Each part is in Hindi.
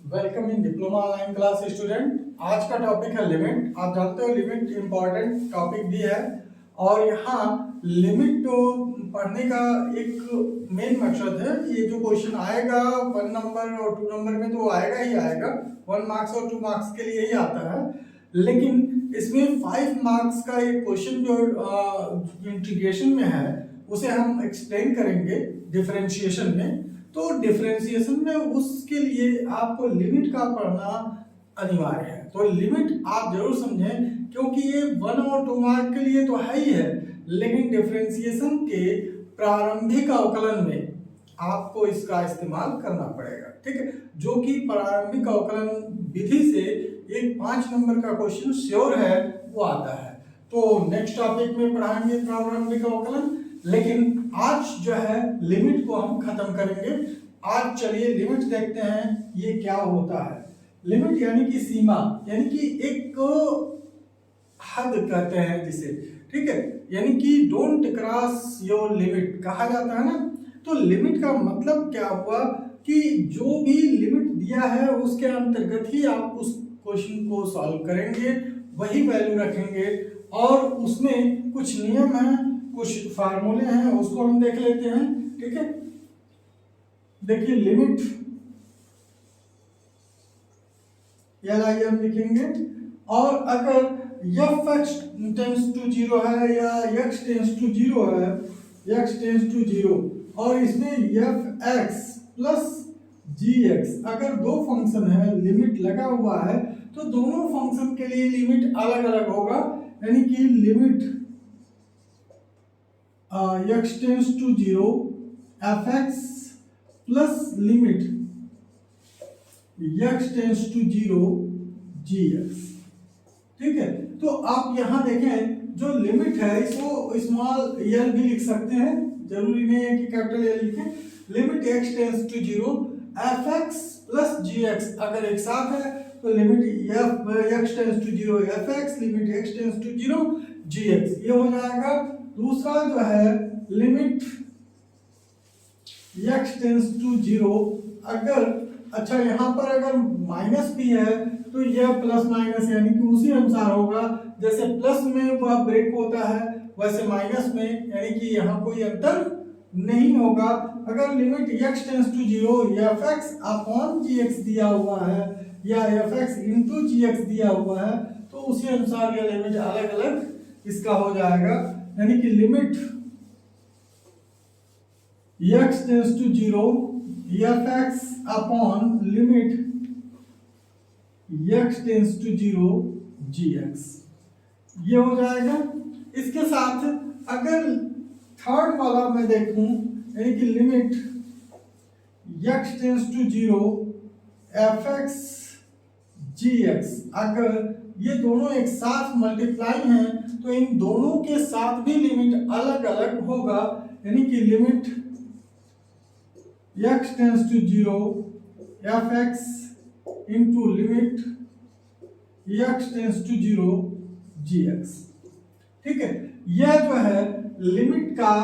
Welcome in diploma online class student. आज का टॉपिक है लिमिट। आप जानते हो लिमिट इम्पॉर्टेंट टॉपिक भी है और यहाँ लिमिट तो पढ़ने का एक मेन मकसद है कि ये जो क्वेश्चन आएगा 1 नंबर और 2 नंबर में तो आएगा ही आएगा, 1 मार्क्स और 2 मार्क्स के लिए ही आता है। लेकिन इसमें 5 मार्क्स का एक क्वेश्चन जो इंटीग्रेशन में है उसे हम एक्सप्लेन करेंगे डिफरेंशिएशन में। तो डिफरेंशिएशन में उसके लिए आपको लिमिट का पढ़ना अनिवार्य है। तो लिमिट आप जरूर समझें क्योंकि ये 1 और 2 मार्क के लिए तो है ही है, लेकिन डिफरेंशिएशन के प्रारंभिक अवकलन में आपको इसका इस्तेमाल करना पड़ेगा। ठीक है, जो कि प्रारंभिक अवकलन विधि से एक 5 नंबर का क्वेश्चन श्योर है वो आता है। तो नेक्स्ट टॉपिक में पढ़ाएंगे प्रारंभिक अवकलन, लेकिन आज जो है लिमिट को हम खत्म करेंगे। आज चलिए लिमिट देखते हैं ये क्या होता है। लिमिट यानी कि सीमा, यानी कि एक हद कहते हैं जिसे, ठीक है, यानी कि डोंट क्रॉस योर लिमिट कहा जाता है ना। तो लिमिट का मतलब क्या हुआ कि जो भी लिमिट दिया है उसके अंतर्गत ही आप उस क्वेश्चन को सॉल्व करेंगे, वही वैल्यू रखेंगे और उसमें कुछ नियम है, कुछ फार्मूले हैं, उसको हम देख लेते हैं। ठीक है, देखिए लिमिट LIM लिखेंगे और अगर f(x) टेंड्स टू 0 है या x टेंड्स टू 0 है, x टेंड्स टू 0 और इसमें f(x) प्लस gx अगर दो फंक्शन है, लिमिट लगा हुआ है, तो दोनों फंक्शन के लिए लिमिट अलग अलग होगा। यानी कि limit x tends to 0 f(x) plus limit x tends to 0 gx। ठीक है, तो आप यहां देखें जो लिमिट है इसको स्मॉल एल भी लिख सकते हैं, जरूरी नहीं है कि कैपिटल एल लिखें। Limit x tends to 0 f(x) plus gx अगर एक साथ है तो limit x tends to 0 f(x), limit x tends to 0 gx ये हो जाएगा। दूसरा जो है लिमिट x टेंड्स टू 0 अगर, अच्छा यहाँ पर अगर माइनस भी है तो यह प्लस माइनस यानी कि उसी अनुसार होगा, जैसे प्लस में वह ब्रेक होता है वैसे माइनस में, यानी कि यहाँ कोई अंतर नहीं होगा। अगर limit x tends to 0 f(x) upon gx दिया हुआ है या f(x) इंटू gx दिया हुआ है तो उसी अनुसार यह लिमिट अलग अलग इसका हो जाएगा। यानी कि limit x tends to 0 f(x) upon limit x tends to 0 gx ये हो जाएगा। इसके साथ अगर थर्ड वाला मैं देखूं, यानी कि limit x tends to 0 f(x) gx अगर ये दोनों एक साथ मल्टीप्लाई हैं तो इन दोनों के साथ भी लिमिट अलग अलग होगा। यानी कि limit x tends to 0 f(x) into limit x tends to 0 gx। ठीक है, यह जो है लिमिट का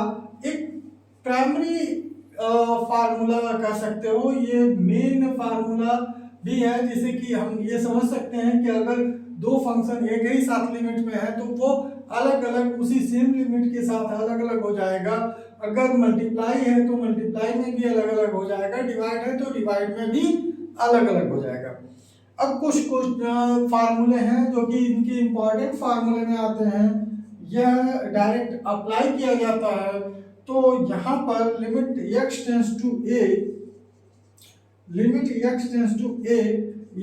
एक प्राइमरी फार्मूला कह सकते हो, ये मेन फार्मूला भी है, जिसे कि हम ये समझ सकते हैं कि अगर दो फंक्शन एक ही साथ लिमिट में है तो वो अलग अलग उसी सेम लिमिट के साथ अलग अलग हो जाएगा। अगर मल्टीप्लाई है तो मल्टीप्लाई में भी अलग अलग हो जाएगा, डिवाइड है तो डिवाइड में भी अलग अलग हो जाएगा। अब कुछ फार्मूले हैं जो कि इनके इंपॉर्टेंट फार्मूले में आते हैं, यह डायरेक्ट अप्लाई किया जाता है। तो यहाँ पर limit x tends to a, limit x tends to a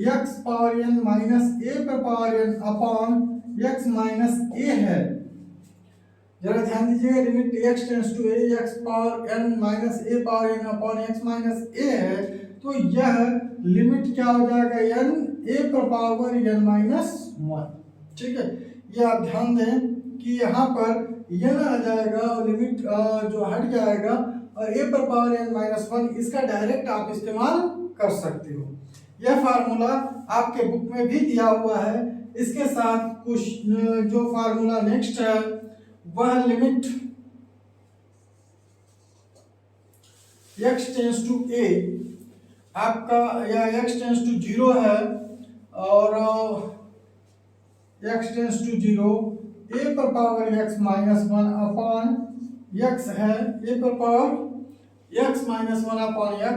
x power n minus a पर power n upon x minus a है। जरा ध्यान दीजिएगा, limit x tends to a x power n minus a power n upon x minus a है, तो यह लिमिट क्या हो जाएगा n a पर पावर n माइनस 1। ठीक है, ये आप ध्यान दें कि यहाँ पर n आ जाएगा और लिमिट जो हट जाएगा और a पर पावर n माइनस 1 इसका डायरेक्ट आप इस्तेमाल कर सकते हो। यह फार्मूला आपके बुक में भी दिया हुआ है। इसके साथ कुछ जो फार्मूला नेक्स्ट है वह limit x tends to a आपका यह x टेंस टू जीरो है और x tends to zero a पर power x minus one upon x है, a पर power x minus one upon x,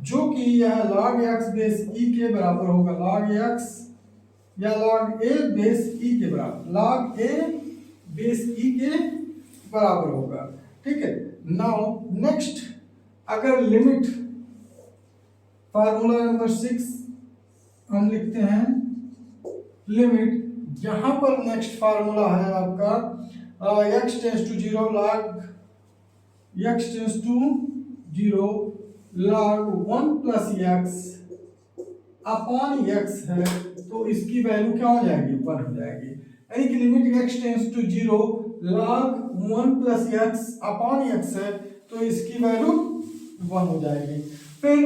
जो कि यह log x बेस e के बराबर होगा, log x या log a बेस e के बराबर, log a बेस e के बराबर होगा। ठीक है, नाउ नेक्स्ट अगर लिमिट फार्मूला नंबर 6 हम लिखते हैं, लिमिट यहां पर नेक्स्ट फार्मूला है आपका x tends to zero log x tends to zero log 1 plus x upon x है, तो इसकी वैल्यू क्या हो जाएगी, 1 हो जाएगी। यानी कि limit x tends to zero log 1 plus x upon x है, तो इसकी वैल्यू 1 हो जाएगी। फिर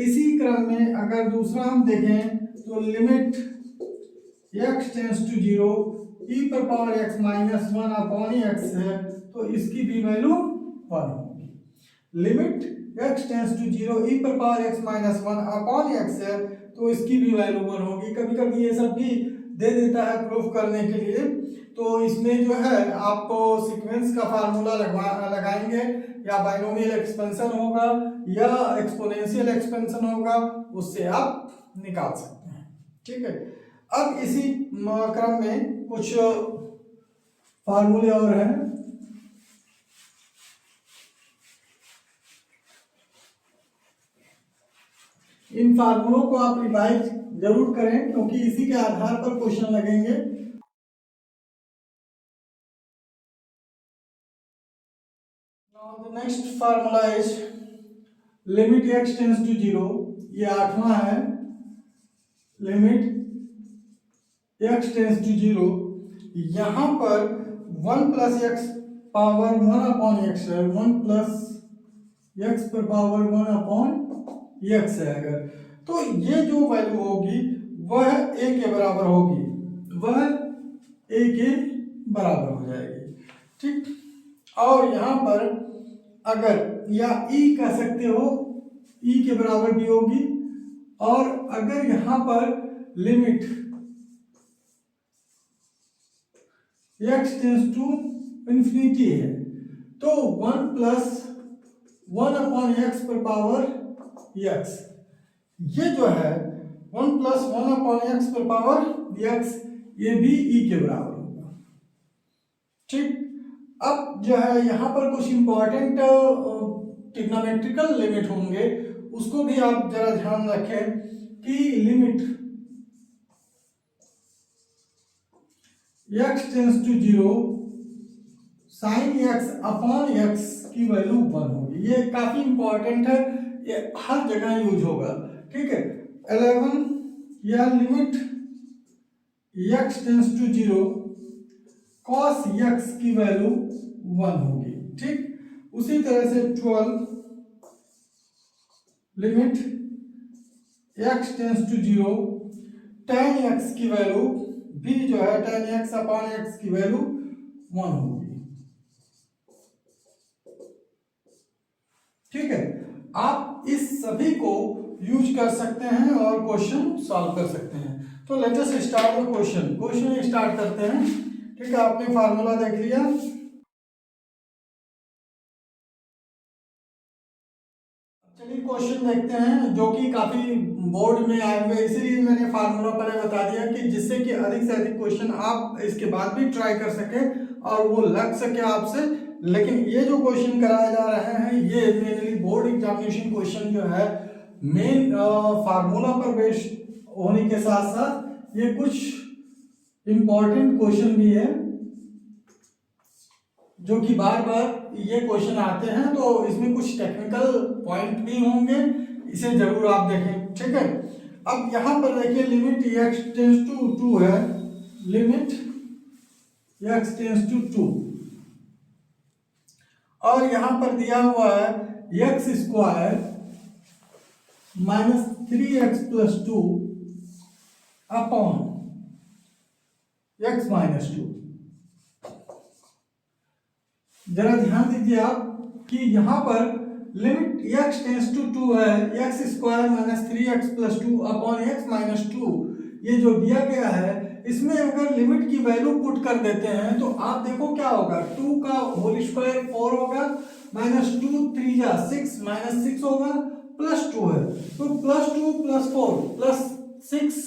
इसी क्रम में अगर दूसरा हम देखें तो limit x tends to zero e पर power x minus one upon x है, तो इसकी भी वैल्यू 1 होगी। Limit x tends to zero e पर power x minus one upon x है, तो इसकी भी वैल्यू 1 होगी। कभी कभी ये सब भी दे देता है प्रूफ करने के लिए, तो इसमें जो है आप सीक्वेंस का फार्मूला लगाएंगे, या बाइनोमियल एक्सपेंशन होगा या एक्सपोनेंशियल एक्सपेंशन होगा, उससे आप निकाल सकते हैं। ठीक है, अब इसी क्रम में कुछ फार्मूले और हैं। इन फार्मूलों को आप रिवाइज जरूर करें, क्योंकि इसी के आधार पर क्वेश्चन लगेंगे। Now the next formula is limit x tends to zero, ये 8वां है। Limit x tends to zero, यहां पर 1 plus x power 1 upon x है, 1 प्लस एक्स पर पावर 1 अपॉन एक्स है अगर, तो ये जो वैल्यू होगी वह a के बराबर होगी, वह a के बराबर हो जाएगी। ठीक, और यहां पर अगर या e कह सकते हो, e के बराबर भी होगी, और अगर यहां पर limit x tends to infinity है, तो 1 प्लस 1 अपॉन एक्स पर पावर x, ये जो है 1 प्लस 1 अपॉन एक्स पर पावर x, ये भी e के बराबर होगा। ठीक, अब जो है यहाँ पर कुछ इंपॉर्टेंट ट्रिग्नोमेट्रिकल लिमिट होंगे, उसको भी आप जरा ध्यान रखें कि limit x tends to zero sine x upon x की वैल्यू 1 होगी। ये काफी इंपॉर्टेंट है, ये हर जगह यूज होगा। ठीक है, 11 या limit x tends to zero cos x की वैल्यू 1 होगी। ठीक, उसी तरह से 12 limit x tends to zero tan x की वैल्यू भी जो है tan x अपॉन x की वैल्यू 1 होगी। ठीक है, आप इस सभी को यूज कर सकते हैं और क्वेश्चन सॉल्व कर सकते हैं। तो let us start the question start करते हैं। ठीक है, आपने फार्मूला देख लिया। चलिए क्वेश्चन देखते हैं, जो कि काफी बोर्ड में आए हुए, इसीलिए मैंने फार्मूला पहले बता दिया कि जिससे कि अधिक से अधिक क्वेश्चन आप इसके बाद भी ट्राई कर सके और वो लग सके आपसे। लेकिन ये जो क्वेश्चन कराए जा रहे हैं, ये मेनली बोर्ड एग्जामिनेशन क्वेश्चन जो है मेन फार्मूला पर बेस्ड होने के साथ साथ ये कुछ इंपॉर्टेंट क्वेश्चन भी है जो कि बार बार ये क्वेश्चन आते हैं, तो इसमें कुछ टेक्निकल पॉइंट भी होंगे, इसे जरूर आप देखें। ठीक है, अब यहां पर देखिए लिमिट x टेंस टू 2 है, लिमिट x टेंस टू 2, और यहां पर दिया हुआ है x square minus 3x plus 2 upon x minus 2। जरा ध्यान दीजिए आप कि यहां पर लिमिट x टेंस टू 2 है, x square minus 3x plus 2 upon x minus 2, ये जो दिया गया है इसमें अगर लिमिट की वैल्यू पुट कर देते हैं तो आप देखो क्या होगा, 2 का होल स्क्वायर 4 होगा, माइनस 2 3 जा 6 माइनस 6 होगा, प्लस 2 है तो प्लस 2 प्लस 4 प्लस 6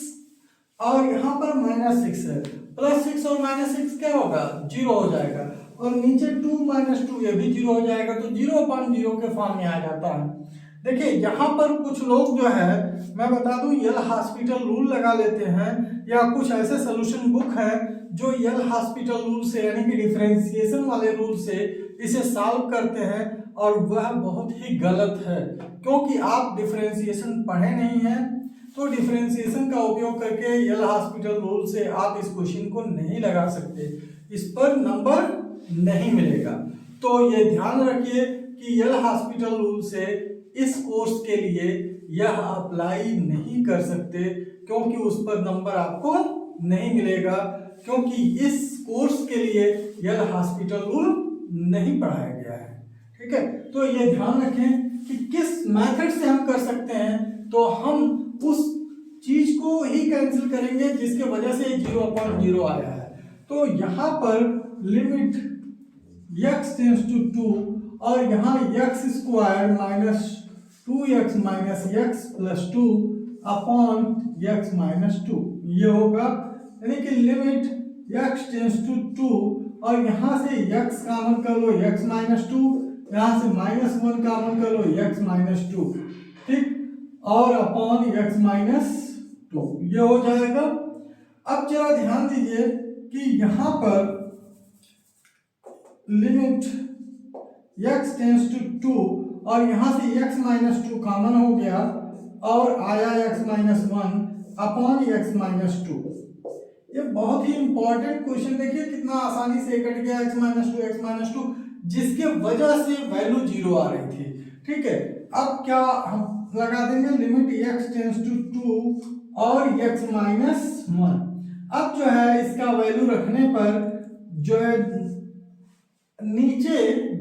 और यहाँ पर माइनस 6 है, प्लस 6 और माइनस 6 क्या होगा, 0 हो जाएगा, और नीचे 2 माइनस 2 ये भी 0 हो जाएगा, तो 0/0 के फॉर्म में आ जाता है। देखिए यहाँ पर कुछ लोग जो है मैं बता दूं यल हॉस्पिटल रूल लगा लेते हैं, या कुछ ऐसे सोल्यूशन बुक है जो यल हॉस्पिटल रूल से यानी कि डिफरेंशिएशन वाले रूल से इसे सॉल्व करते हैं, और वह बहुत ही गलत है, क्योंकि आप डिफरेंशिएशन पढ़े नहीं हैं, तो डिफरेंशिएशन का उपयोग करके यल हॉस्पिटल रूल से आप इस क्वेश्चन को नहीं लगा सकते, इस पर नंबर नहीं मिलेगा। तो ये ध्यान रखिए कि यल हॉस्पिटल रूल से इस कोर्स के लिए यह अप्लाई नहीं कर सकते, क्योंकि उस पर नंबर आपको नहीं मिलेगा, क्योंकि इस कोर्स के लिए यल हॉस्पिटल रूल नहीं पढ़ाया गया है। ठीक है, तो ये ध्यान रखें कि किस मेथड से हम कर सकते हैं, तो हम उस चीज को ही कैंसिल करेंगे जिसके वजह से 0/0 आया है। तो यहाँ पर लिमिट x टेंस टू 2 और यहाँ x square minus 2x minus x plus 2 upon x minus 2 ये होगा, यानी कि लिमिट x टेंस टू 2 और यहाँ से x कॉमन कर लो x माइनस 2, यहाँ से -1 कॉमन कर लो x माइनस 2, ठीक, और अपॉन x माइनस 2 ये हो जाएगा। अब जरा ध्यान दीजिए कि यहाँ पर लिमिट x टेंस टू 2 और यहाँ से x माइनस 2 कॉमन हो गया और आया x minus 1 upon x minus 2। ये बहुत ही इंपॉर्टेंट क्वेश्चन, देखिए कितना आसानी से कट गया x माइनस 2 जिसके वजह से वैल्यू 0 आ रही थी। ठीक है, अब क्या हम लगा देंगे, लिमिट x टेंस टू 2 और x माइनस 1। अब जो है इसका वैल्यू रखने पर जो है नीचे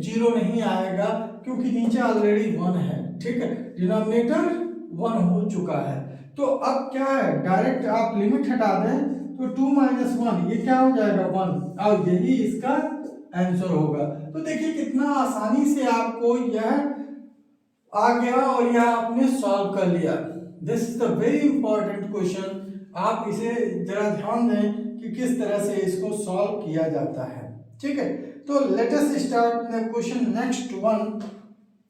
0 नहीं आएगा, क्योंकि नीचे ऑलरेडी 1 है। ठीक है, डिनोमिनेटर 1 हो चुका है। तो अब क्या है, डायरेक्ट आप लिमिट हटा दें तो 2 माइनस 1 ये क्या हो जाएगा 1, और यही इसका आंसर होगा। तो देखिए कितना आसानी से आपको यह आ गया और यह आपने सॉल्व कर लिया। This is the very important question, आप इसे जरा ध्यान दें कि किस तरह से इसको सॉल्व किया जाता है। ठीक है, तो let us start the question next one.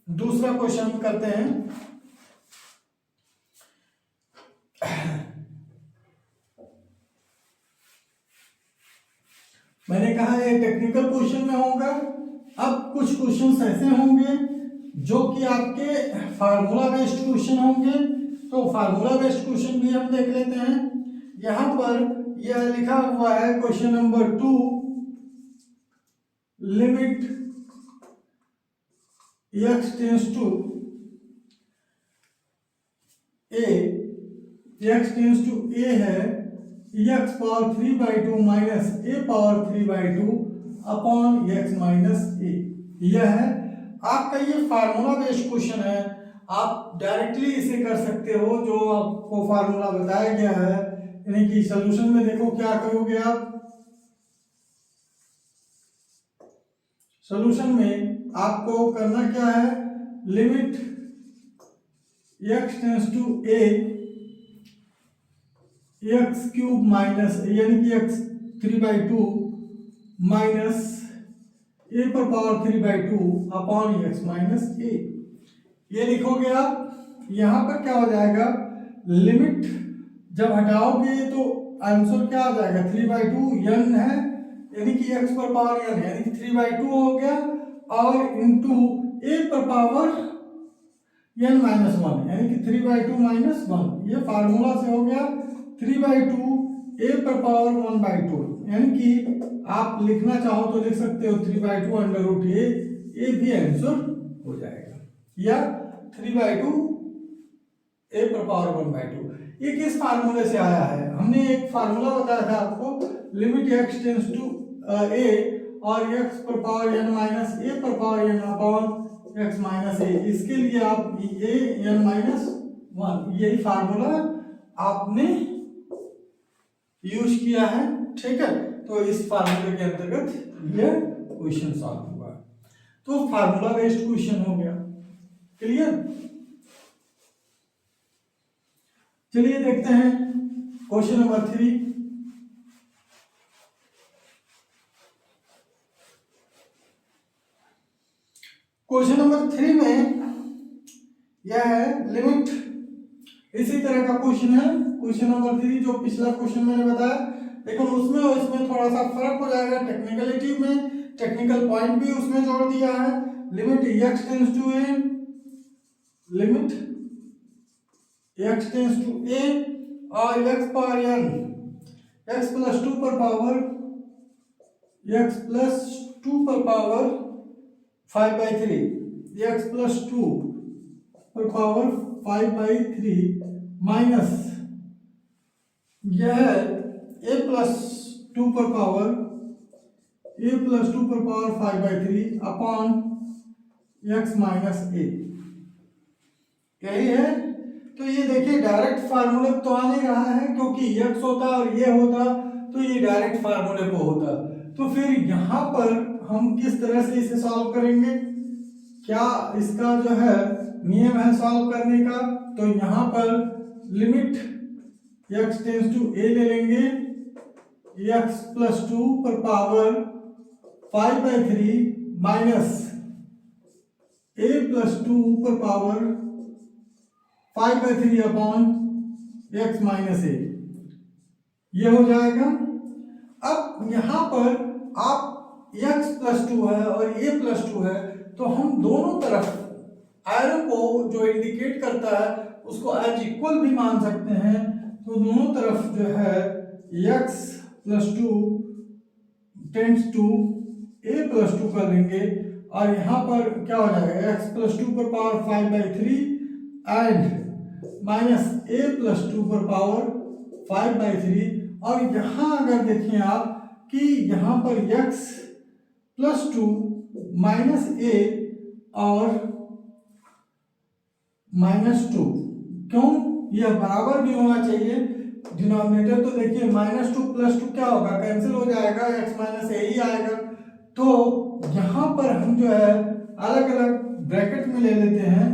दूसरा क्वेश्चन करते हैं। मैंने कहा ये टेक्निकल क्वेश्चन में होगा। अब कुछ क्वेश्चन ऐसे होंगे जो कि आपके फार्मूला बेस्ड क्वेश्चन होंगे, तो फार्मूला बेस्ड क्वेश्चन भी हम देख लेते हैं। यहाँ पर यह लिखा हुआ है question number 2, limit x tends to a, x tends to a है x power 3/2 minus a power 3/2 upon x minus a। यह है आपका ये फार्मूला बेस्ड क्वेश्चन है, आप डायरेक्टली इसे कर सकते हो जो आपको फार्मूला बताया गया है। यानी कि सॉल्यूशन में देखो क्या करोगे आप, सॉल्यूशन में आपको करना क्या है, limit x tends to a x cube minus यानी कि x 3/2 माइनस a पर power 3/2 upon x minus a। ये लिखोगे आप। यहाँ पर क्या हो जाएगा, लिमिट जब हटाओगे तो आंसर क्या आ जाएगा, 3/2 n है, यानी कि x पर पावर n यानी कि 3/2 हो गया, और इंटू a पर पावर n माइनस 1 यानी कि 3/2 माइनस 1। ये फार्मूला से हो गया 3/2 a पर पावर 1/2, यानी कि आप लिखना चाहो तो लिख सकते हो 3/2 अंडर रूट a, ये भी आंसर हो जाएगा, या 3/2 a पर पावर 1/2। ये किस फार्मूले से आया है, हमने एक फार्मूला बताया था आपको, limit x tends to a और x पर पावर n माइनस a पर power n upon x minus a, इसके लिए आप ए एन माइनस वन, यही फार्मूला आपने यूज किया है। ठीक है, तो इस फार्मूले के अंतर्गत ये क्वेश्चन सॉल्व हुआ। तो फार्मूला बेस्ड क्वेश्चन हो गया। क्लियर? चलिए देखते हैं क्वेश्चन नंबर 3। क्वेश्चन नंबर 3 में यह है लिमिट, इसी तरह का क्वेश्चन है क्वेश्चन नंबर 3 जो पिछला क्वेश्चन मैंने बताया, लेकिन उसमें और इसमें थोड़ा सा फर्क हो जाएगा। टेक्निकलिटी में टेक्निकल पॉइंट भी उसमें जोड़ दिया है। Limit x tends to a, limit x tends to a और x power n, x plus 2 पर पावर x प्लस 2 पर पावर 5/3, x प्लस 2 पर पावर 5/3 माइनस यह a प्लस 2 पर power 5/3 upon x minus a, यही है। तो ये देखिए डायरेक्ट फार्मूले तो आ नहीं रहा है, क्योंकि x होता और ये होता तो ये डायरेक्ट फार्मूले को होता। तो फिर यहाँ पर हम किस तरह से इसे सॉल्व करेंगे, क्या इसका जो है नियम है सॉल्व करने का? तो यहाँ पर limit x tends to a ले लेंगे, x प्लस 2 पर पावर 5/3 माइनस a प्लस 2 पर power 5/3 upon x minus a, ये हो जाएगा। अब यहाँ पर आप x प्लस 2 है और a प्लस 2 है, तो हम दोनों तरफ एरो को जो इंडिकेट करता है उसको एज इक्वल भी मान सकते हैं। तो दोनों तरफ जो है x plus 2 tends to a plus 2 कर लेंगे, और यहाँ पर क्या हो जाएगा x प्लस 2 पर power 5/3 and minus a plus 2 पर पावर 5/3। और यहाँ अगर देखें आप कि यहाँ पर x प्लस 2 माइनस a और -2, क्यों? यह बराबर भी होना चाहिए डिनोमिनेटर। तो देखिए -2 + 2 क्या होगा, कैंसिल हो जाएगा, x माइनस a ही आएगा। तो यहाँ पर हम जो है अलग अलग ब्रैकेट में ले लेते हैं,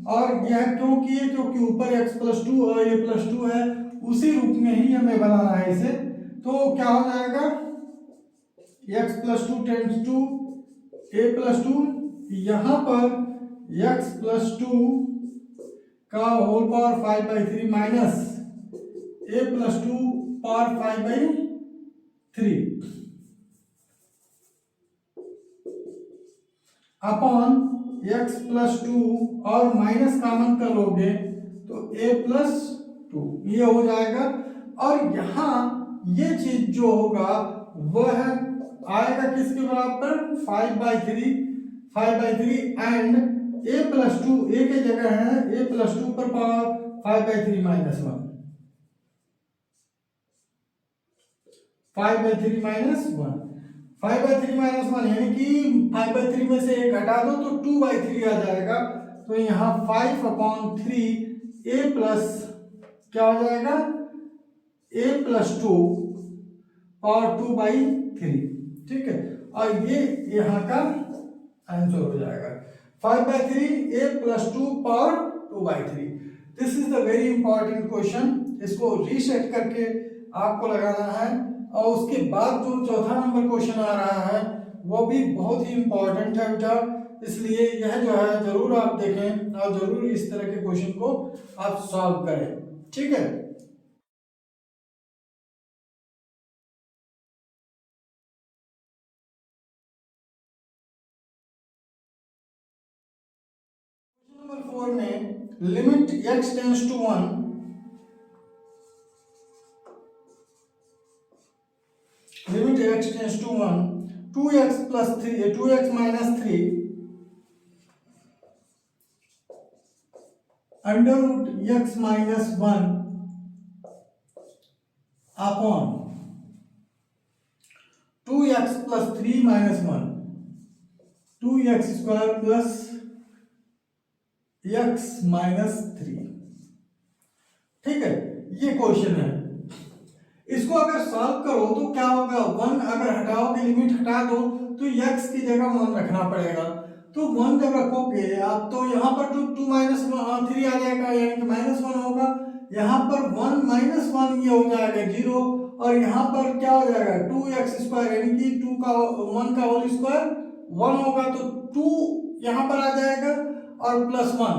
और यह क्यों किए, क्योंकि ऊपर x प्लस 2 और a प्लस 2 है, उसी रूप में ही हमें बनाना है इसे। तो क्या हो जाएगा, x plus 2 tends to a plus 2, यहाँ पर x प्लस 2 का whole power 5/3 minus a plus 2 power 5/3 upon x plus 2, और माइनस कॉमन कर लोगे तो a प्लस 2, ये हो जाएगा। और यहाँ ये चीज जो होगा वह आएगा किसके बराबर, 5/3 एंड a प्लस 2, a के जगह है a प्लस 2 पर पावर 5/3 माइनस 1, 5/3 माइनस 1, 5/3 माइनस 1, यानी कि 5/3 में से 1 हटा दो तो 2/3 आ जाएगा। तो यहाँ 5/3 a प्लस क्या हो जाएगा, a प्लस 2 और 2/3, ठीक है। और ये यहाँ का आंसर हो जाएगा 5/3 a plus 2 power 2/3। This is the very important question, इसको रीसेट करके आपको लगाना है। और उसके बाद जो चौथा नंबर क्वेश्चन आ रहा है वो भी बहुत ही इंपॉर्टेंट है बेटा, इसलिए यह जो है जरूर आप देखें और जरूर इस तरह के क्वेश्चन को आप सॉल्व करें, ठीक है। नंबर 4 में limit x tends to 1, limit x tends to 1, 2x plus 3, 2x minus 3 under root x minus 1 upon 2x plus 3 minus 1, 2x square plus x minus 3। ठीक है, ये क्वेश्चन है। इसको अगर सॉल्व करो तो क्या होगा, 1 अगर हटाओगे, लिमिट हटा दो तो x की जगह 1 रखना पड़ेगा। तो 1 जब रखोगे आप तो यहाँ पर टू माइनस 3 आ जाएगा, यानी कि -1 होगा। यहाँ पर 1 माइनस 1 ये हो जाएगा 0, और यहाँ पर क्या हो जाएगा 2x² यानी कि 2 का 1 का होल स्क्वायर 1 होगा, तो 2 यहाँ पर आ जाएगा और +1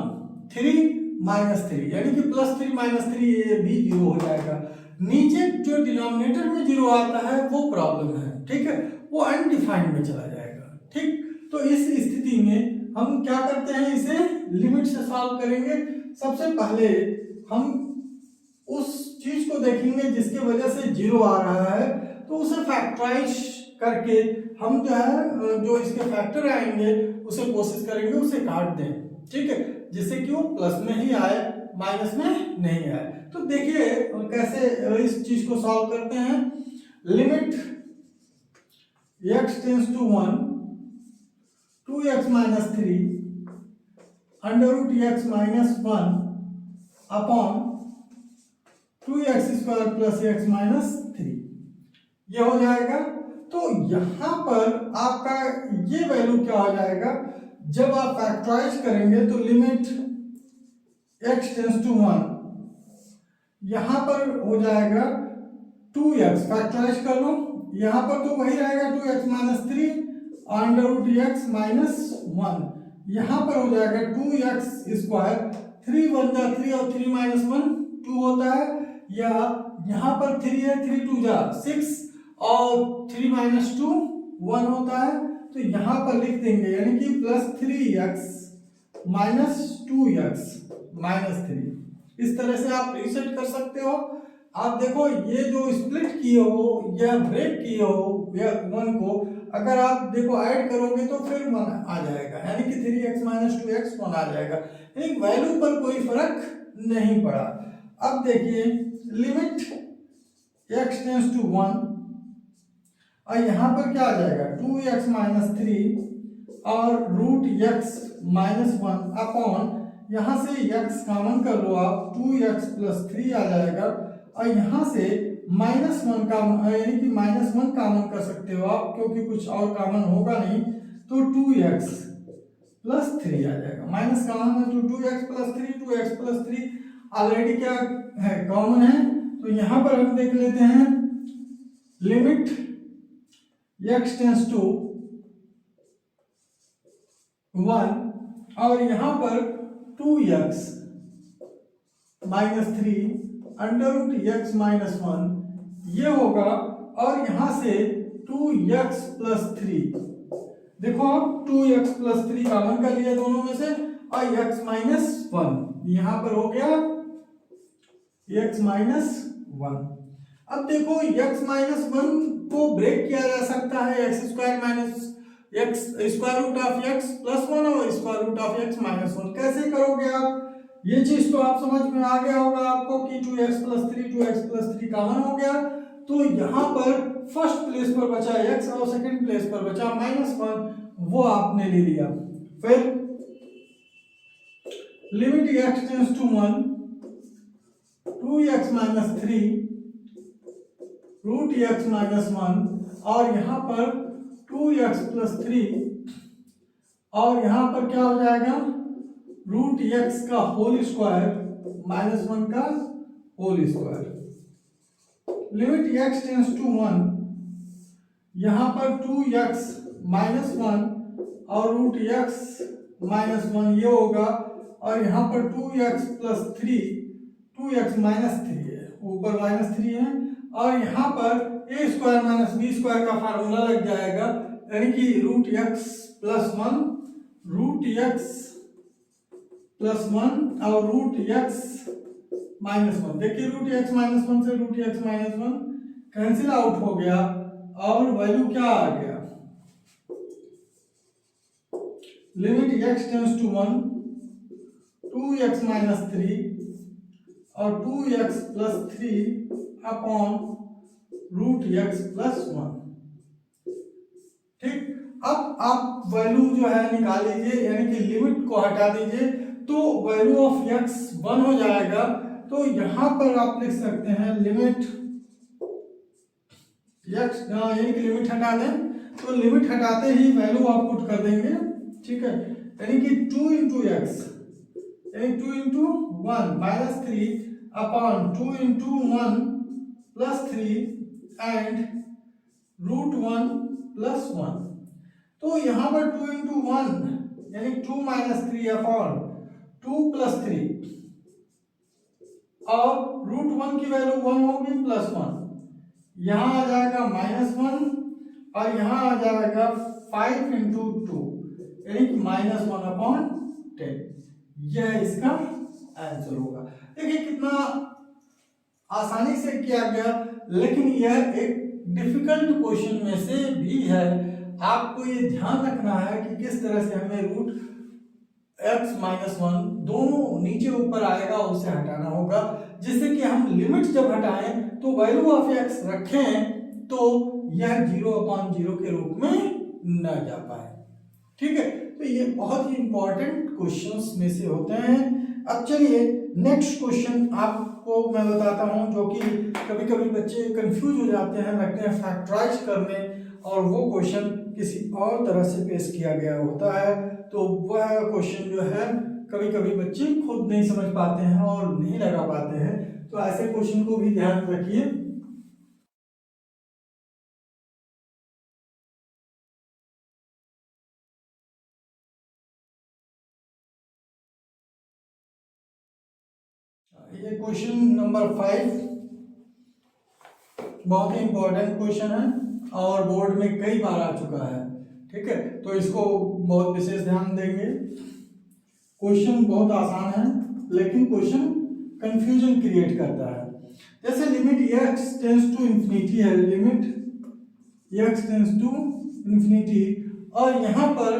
3 -3 यानी कि +3 -3 ये भी 0 हो जाएगा। नीचे जो डिनोमिनेटर में 0 आता है वो प्रॉब्लम है, ठीक है, वो अनडिफाइंड में चला जाएगा। ठीक, तो इस स्थिति में हम क्या करते हैं, इसे लिमिट से सॉल्व करेंगे। सबसे पहले हम उस चीज को देखेंगे जिसकी वजह से 0 आ रहा है, तो उसे फैक्टराइज करके हम जो है जो इसके फैक्टर आएंगे उसे कोशिश करेंगे उसे काट दें। ठीक है, जिससे कि वो प्लस में ही आए, माइनस में नहीं आए। तो देखिए कैसे इस चीज को सॉल्व करते हैं। Limit x tends to 1 2x minus 3 √x minus 1 upon 2x² plus x minus 3 ये हो जाएगा। तो यहां पर आपका ये वैल्यू क्या हो जाएगा, जब आप फैक्टराइज करेंगे तो लिमिट x टेंड्स टू 1 यहां पर हो जाएगा 2x, फैक्टराइज कर लो, यहां पर तो वही रहेगा 2x माइनस 3 √x माइनस 1, यहां पर हो जाएगा 2x², 3 1 जा 3 और 3 माइनस 1 2 होता है, या यहाँ पर 3 है 3 2 जा 6 और 3 माइनस 2 1 होता है, तो यहाँ पर लिख देंगे यानी कि +3x माइनस 2x माइनस 3। इस तरह से आप रीसेट कर सकते हो। आप देखो ये जो स्प्लिट किए हो या ब्रेक किए हो या 1 को अगर आप देखो ऐड करोगे तो फिर 1 आ जाएगा, यानी कि 3x माइनस 2x 1 आ जाएगा, यानी वैल्यू पर कोई फर्क नहीं पड़ा। अब देखिए लिमिट x टेंड्स टू 1 और यहाँ पर क्या आ जाएगा 2x माइनस 3 और √x माइनस 1 अपॉन यहाँ से x कॉमन कर लो आप 2x प्लस 3 आ जाएगा, और यहाँ से -1 का यानी कि -1 कॉमन कर सकते हो आप क्योंकि कुछ और कॉमन होगा नहीं, तो 2x प्लस 3 आ जाएगा। माइनस कॉमन है तो 2x plus 3, 2x plus 3 already क्या है कॉमन है, तो यहाँ पर हम देख लेते हैं लिमिट x टेंड्स टू 1 और यहाँ पर 2x माइनस 3 √x माइनस 1 ये होगा, और यहाँ से 2x प्लस 3 देखो आप 2x प्लस 3 कॉमन कर लिया दोनों में से, और x माइनस 1 यहाँ पर हो गया x माइनस 1। अब देखो x माइनस 1 को ब्रेक किया जा सकता है x² minus x square root of x plus 1 और square root of x minus 1। कैसे करोगे आप, ये चीज तो आप समझ में आ गया होगा आपको कि 2x plus 3 2x plus 3 common हो गया, तो यहाँ पर फर्स्ट प्लेस पर बचा x और सेकंड प्लेस पर बचा -1, वो आपने ले लिया। फिर limit x tends to 1 2x minus 3 √x minus 1 और यहाँ पर 2x प्लस 3 और यहाँ पर क्या हो जाएगा √x का होल स्क्वायर -1 का whole square. Limit x tends to 1 यहाँ पर 2x माइनस 1 और √x माइनस 1 ये होगा, और यहाँ पर 2x प्लस 3 2x माइनस 3 है, ऊपर -3 है, और यहाँ पर a² माइनस b² का फार्मूला लग जाएगा, यानी कि √x प्लस 1 √x प्लस 1 और √x माइनस 1। देखिए √x माइनस 1 से √x माइनस 1 कैंसिल आउट हो गया और वैल्यू क्या आ गया, limit x tends to 1 2x minus 3 और 2x plus 3 upon √x plus 1। ठीक, अब आप वैल्यू जो है निकाल लीजिए, यानी कि लिमिट को हटा दीजिए, तो वैल्यू ऑफ x 1 हो जाएगा। तो यहाँ पर आप लिख सकते हैं लिमिट x, यानी कि लिमिट हटा दें, तो लिमिट हटाते ही वैल्यू आप पुट कर देंगे, ठीक है, यानी कि 2 इंटू एक्स, यानी 2 into 1 minus 3 upon 2 into 1 plus 3 and root 1 plus 1। तो यहाँ पर 2 इंटू 1 यानी 2 माइनस 3 अपॉन 2 प्लस 3 और रूट 1 की वैल्यू 1 होगी प्लस 1, यहाँ आ जाएगा माइनस 1 और यहाँ आ जाएगा 5 इंटू 2 यानी कि माइनस 1 अपॉन 10। यह इसका आंसर होगा। देखिए कितना आसानी से किया गया, लेकिन यह एक डिफिकल्ट क्वेश्चन में से भी है। आपको ये ध्यान रखना है कि किस तरह से हमें रूट x माइनस 1 दोनों नीचे ऊपर आएगा उसे हटाना होगा, जिससे कि हम लिमिट जब हटाएं तो वैल्यू ऑफ x रखें तो यह 0/0 के रूप में न जा पाए, ठीक है। तो ये बहुत ही इंपॉर्टेंट क्वेश्चंस में से होते हैं। अब चलिए नेक्स्ट क्वेश्चन आपको मैं बताता हूं, जो कि कभी कभी बच्चे कंफ्यूज हो जाते हैं, लगते हैं फैक्टराइज करने, और वो क्वेश्चन किसी और तरह से पेश किया गया होता है। तो वह क्वेश्चन जो है कभी कभी बच्चे खुद नहीं समझ पाते हैं और नहीं लगा पाते हैं, तो ऐसे क्वेश्चन को भी ध्यान रखिए। ये क्वेश्चन नंबर 5 बहुत ही इंपॉर्टेंट क्वेश्चन है और बोर्ड में कई बार आ चुका है, ठीक है, तो इसको बहुत विशेष ध्यान देंगे। क्वेश्चन बहुत आसान है, लेकिन क्वेश्चन कंफ्यूजन क्रिएट करता है। जैसे limit x tends to infinity है, limit x tends to infinity, और यहाँ पर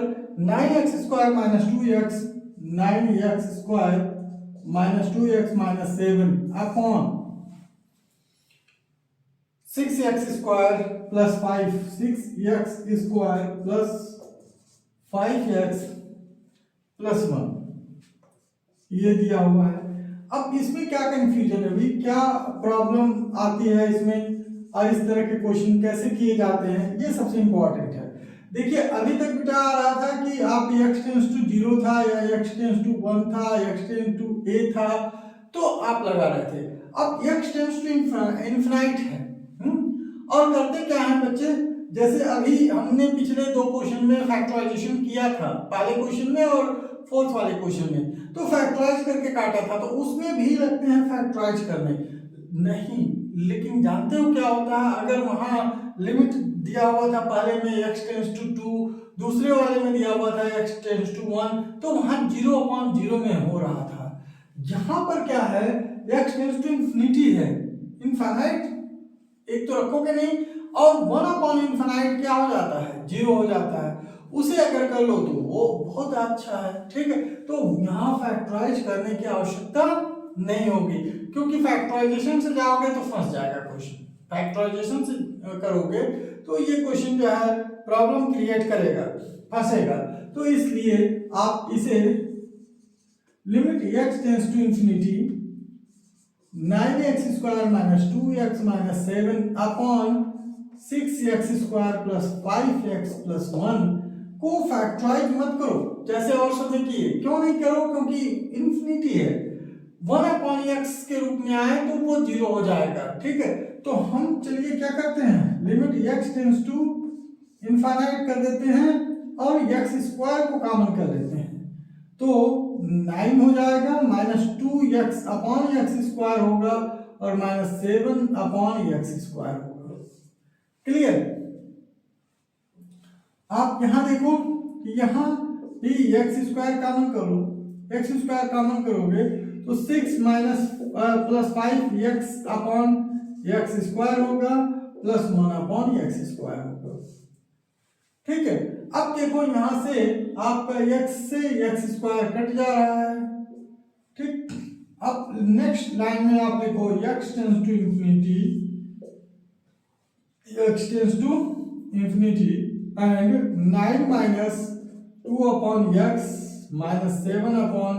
9x² minus 2x 9x² minus 2x minus 7 upon 6x² plus 5 6x² plus 5x plus 1 ये दिया हुआ है। अब इसमें क्या कंफ्यूजन है अभी, क्या प्रॉब्लम आती है इसमें, और इस तरह के क्वेश्चन कैसे किए जाते हैं, ये सबसे इंपॉर्टेंट है। देखिए अभी तक बेटा आ रहा था कि आप x टेंड्स टू 0 था या x टेंड्स टू 1 था, x टेंड्स टू a था, तो आप लगा रहे थे। अब x टेंड्स टू इनफिनाइट है, और करते क्या है बच्चे, जैसे अभी हमने पिछले दो क्वेश्चन में फैक्टराइजेशन किया था, पहले क्वेश्चन में और फोर्थ वाले क्वेश्चन में, तो फैक्टराइज करके काटा था, तो उसमें भी लगते हैं फैक्टराइज करने नहीं। लेकिन जानते हो क्या होता है, अगर वहां लिमिट दिया हुआ था पहले में x टेंड्स टू 2, दूसरे वाले में दिया हुआ था x टेंड्स टू 1, तो वहां 0/0 में हो रहा था। यहाँ पर क्या है, x टेंड्स टू इंफिनिटी है, इनफाइनाइट एक तो रखोगे नहीं, और 1/इनफिनाइट क्या हो जाता है, 0 हो जाता है। उसे अगर कर लो तो वो बहुत अच्छा है, ठीक है। तो यहाँ फैक्टराइज करने की आवश्यकता नहीं होगी, क्योंकि फैक्टराइजेशन से जाओगे तो फंस जाएगा क्वेश्चन, फैक्टराइजेशन से करोगे तो ये क्वेश्चन जो है प्रॉब्लम क्रिएट करेगा, फंसेगा। तो इसलिए आप इसे limit x tends to infinity 9x² minus 2x minus 7 upon 6x² plus 5x plus 1 को फैक्टराइज मत करो जैसे और सब ने किए। क्यों नहीं करो, क्योंकि इंफिनिटी है, 1/x के रूप में आए तो वो 0 हो जाएगा, ठीक है। तो हम चलिए क्या करते हैं, limit x tends to infinite कर देते हैं और x² को कॉमन कर लेते हैं, तो 9 हो जाएगा, माइनस 2x/x² होगा और माइनस 7/x² होगा। क्लियर। आप यहां देखो कि यहां भी x² कॉमन करो, x² कॉमन करोगे तो 6 माइनस प्लस 5x/x² होगा प्लस 1/x² होगा, ठीक है। अब देखो यहां से आपका x से x² कट जा रहा है, ठीक। अब नेक्स्ट लाइन में आप देखो x tends to infinity, x tends to infinity and 9 minus 2/x minus 7/x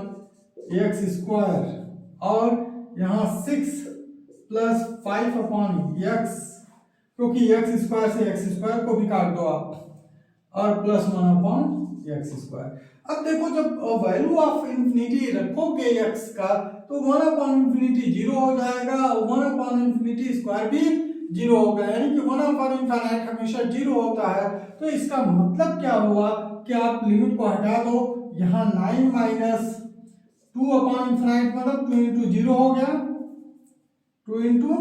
x square और यहाँ 6 प्लस 5 अपॉन एक्स, क्योंकि एक्स स्क्वायर से एक्स स्क्वायर को भी काट दो आप, और प्लस 1 अपॉन एक्स स्क्वायर। अब देखो जब वैल्यू ऑफ इंफिनिटी रखोगे एक्स का तो 1 अपॉन इंफिनिटी 0 हो जाएगा, 1 अपॉन इंफिनिटी स्क्वायर भी 0 होगा, यानी कि 1 अपॉन इनफाइनाइट हमेशा 0 होता है। तो इसका मतलब क्या हुआ कि आप लिमिट को हटा दो, यहाँ 9 माइनस 2 अपॉन इनफाइनाइट मतलब 2 इंटू 0 हो गया, 2 इंटू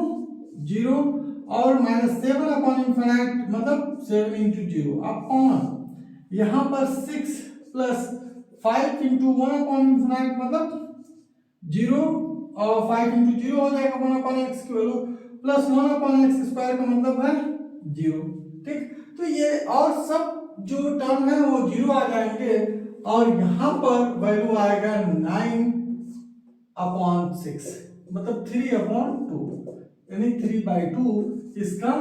0, और माइनस 7 अपॉन इनफाइनाइट मतलब 7 इंटू 0 अपॉन यहाँ पर 6 प्लस 5 इंटू 1 अपॉन इनफाइनाइट मतलब 0, और 5 इंटू 0 हो जाएगा 1 अपॉन एक्स की value, plus 1 upon x square का मतलब है 0। ठीक, तो ये और सब जो टर्म है वो 0 आ जाएंगे, और यहाँ पर वैल्यू आएगा 9 अपॉन 6 मतलब 3 अपॉन 2, यानी 3/2 इसका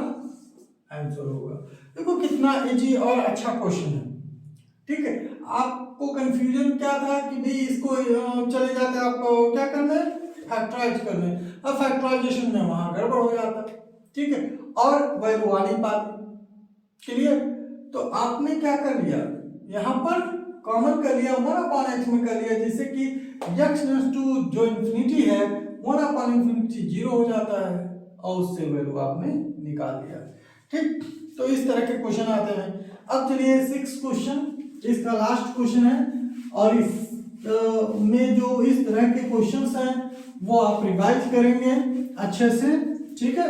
आंसर होगा। देखो कितना इजी और अच्छा क्वेश्चन है। ठीक है, आपको कंफ्यूजन क्या था कि भाई इसको चले जाते आपको क्या करना है, फैक्टराइज करना है, अब फैक्टराइजेशन में वहां गड़बड़ हो जाता है। ठीक है, और वैल्यू आ नहीं पाती। क्लियर, तो आपने क्या कर लिया, यहाँ पर कॉमन कर लिया, 1 अपॉन एक्स में कर लिया, जिससे कि एक्स टेंड्स टू जो इंफिनिटी है 1 अपॉन इंफिनिटी 0 हो जाता है, और उससे वैल्यू आपने निकाल लिया। ठीक, तो इस तरह के क्वेश्चन आते हैं। अब चलिए 6 क्वेश्चन, इसका लास्ट क्वेश्चन है, और इस में जो इस तरह के क्वेश्चंस हैं वो आप रिवाइज करेंगे अच्छे से। ठीक है,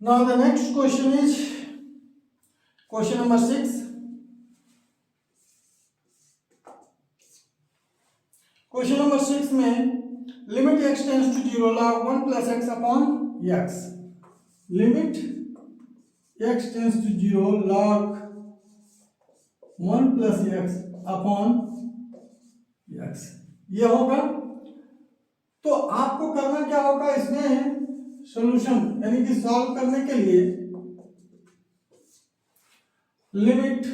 now the next question is question number 6। Question number 6 में limit x tends to 0 log 1 plus x upon x, limit x tends to 0 log 1 plus x upon x, ये होगा। तो आपको करना क्या होगा इसमें, सॉल्यूशन यानी कि सॉल्व करने के लिए limit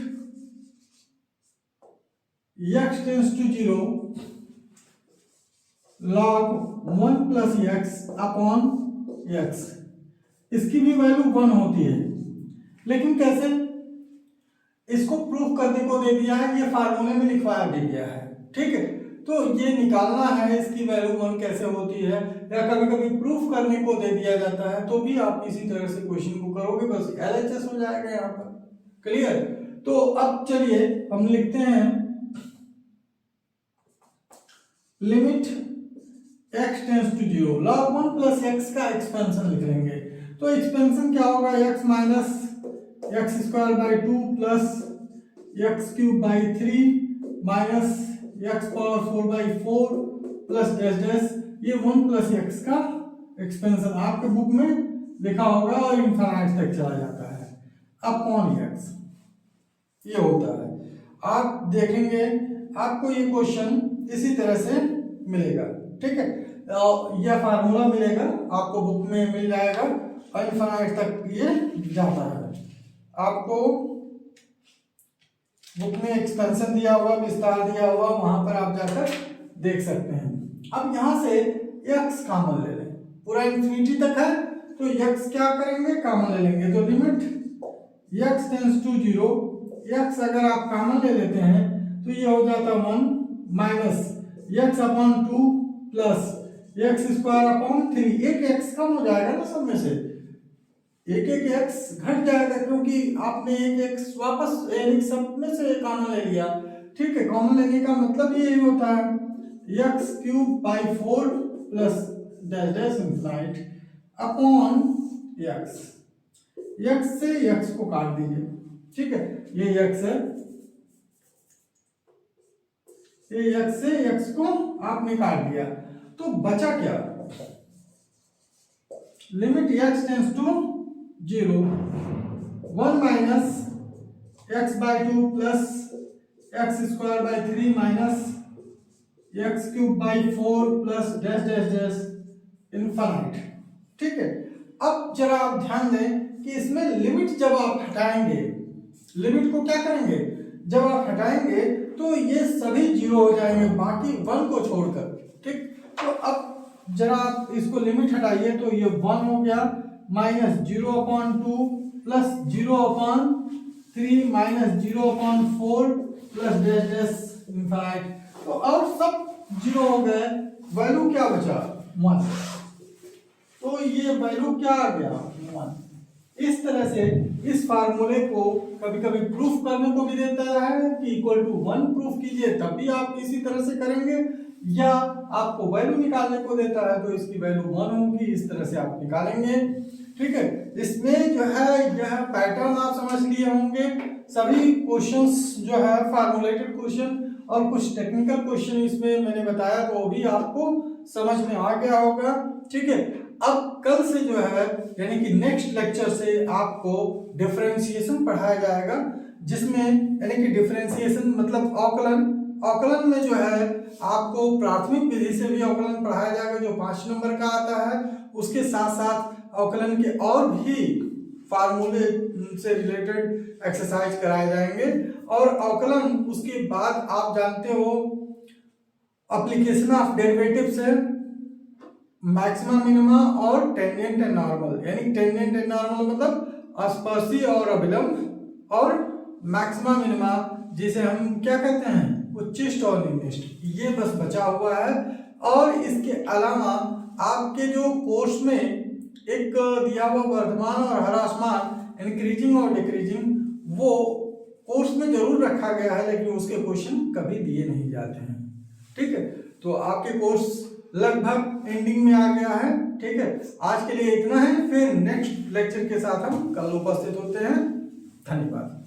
x tends to 0 log 1 plus x upon x, इसकी भी वैल्यू 1 होती है, लेकिन कैसे, इसको प्रूफ करने को दे दिया है, ये फार्मूले में लिखवाया भी गया है। ठीक है, तो ये निकालना है इसकी वैल्यू 1 कैसे होती है, या कभी कभी प्रूफ करने को दे दिया जाता है, तो भी आप इसी तरह से क्वेश्चन को करोगे, बस LHS हो जाएगा यहाँ पर। क्लियर, तो अब चलिए हम लिखते हैं limit x tends to 0 log 1 plus x का एक्सपेंशन लिख लेंगे। तो एक्सपेंशन क्या होगा, x minus x square by 2 plus x cube by 3 minus x power 4/4 plus dash dash, ये 1 प्लस एक्स का एक्सपेंशन आपके बुक में लिखा होगा, और इनफाइनाइट तक चला जाता है अपॉन एक्स, ये होता है। आप देखेंगे आपको ये क्वेश्चन इसी तरह से मिलेगा। ठीक है, यह फार्मूला मिलेगा आपको बुक में मिल जाएगा, और इनफाइनाइट तक ये जाता है। आपको बुक में एक्सपेंशन दिया हुआ, विस्तार दिया हुआ, वहां पर आप जाकर देख सकते हैं। अब यहां से x कॉमन ले लें, पूरा इंफिनिटी तक है, तो x क्या करेंगे, कॉमन ले लेंगे। तो limit x tends to 0, x अगर आप कॉमन ले लेते हैं तो ये हो जाता 1 minus x upon 2 plus x square upon 3, एक x कम हो जाएगा ना सब में से, एक x घट जाएगा, क्योंकि आपने एक x वापस यानी सब में से कॉमन ले लिया। ठीक है, कॉमन लेने का मतलब यही होता है, x cube by 4 plus dash dash infinite upon x, x से एक्स को काट दीजिए। ठीक है, ये एक्स है, ये एक्स से एक्स को आपने काट दिया, तो बचा क्या, limit x tends to 0 1 minus x by 2 plus x square by 3 minus x cube by 4 plus dash dash dash infinite. ठीक है, अब जरा आप ध्यान दें कि इसमें लिमिट जब आप हटाएंगे, लिमिट को क्या करेंगे, जब आप हटाएंगे तो ये सभी जीरो हो जाएंगे बाकी 1 को छोड़कर। ठीक, तो अब जरा आप इसको लिमिट हटाइए तो ये 1 हो गया, minus 0/2 plus 0/3 minus 0/4 plus dash dash infinite. तो और सब जीरो हो गए, वैल्यू क्या बचा 1। तो ये वैल्यू क्या आ गया 1। इस तरह से इस फार्मूले को कभी कभी प्रूफ करने को भी देता है कि इक्वल टू 1 प्रूफ कीजिए, तब भी आप इसी तरह से करेंगे, या आपको वैल्यू निकालने को देता है तो इसकी वैल्यू 1 होगी, इस तरह से आप निकालेंगे। ठीक है, इसमें जो है यह पैटर्न आप समझ लिए होंगे। सभी क्वेश्चंस जो है फार्मूलेटेड क्वेश्चन और कुछ टेक्निकल क्वेश्चन इसमें मैंने बताया तो वो भी आपको समझ में आ गया होगा। ठीक है, अब कल से जो है यानी कि नेक्स्ट लेक्चर से आपको डिफरेंशिएशन पढ़ाया जाएगा, जिसमें यानी कि डिफरेंशिएशन मतलब अवकलन। अवकलन में जो है आपको प्राथमिक विधि से भी अवकलन पढ़ाया जाएगा जो 5 नंबर का आता है, उसके साथ साथ अवकलन के और भी फार्मूले से रिलेटेड एक्सरसाइज कराए जाएंगे। और अवकलन उसके बाद आप जानते हो एप्लीकेशन ऑफ डेरिवेटिव से मैक्सिमा मिनिमा और टेंजेंट एंड नॉर्मल, यानी टेंजेंट एंड नॉर्मल मतलब स्पर्शी और अभिलंब, और मैक्सिमा मिनिमा जिसे हम क्या कहते हैं उच्चिष्ट और निम्निष्ट, ये बस बचा हुआ है। और इसके अलावा आपके जो कोर्स में एक दिया हुआ वर्धमान और ह्रासमान इंक्रीजिंग और डिक्रीजिंग वो कोर्स में जरूर रखा गया है, लेकिन उसके क्वेश्चन कभी दिए नहीं जाते हैं। ठीक है, तो आपके कोर्स लगभग एंडिंग में आ गया है। ठीक है, आज के लिए इतना है, फिर नेक्स्ट लेक्चर के साथ हम कल उपस्थित होते हैं। धन्यवाद।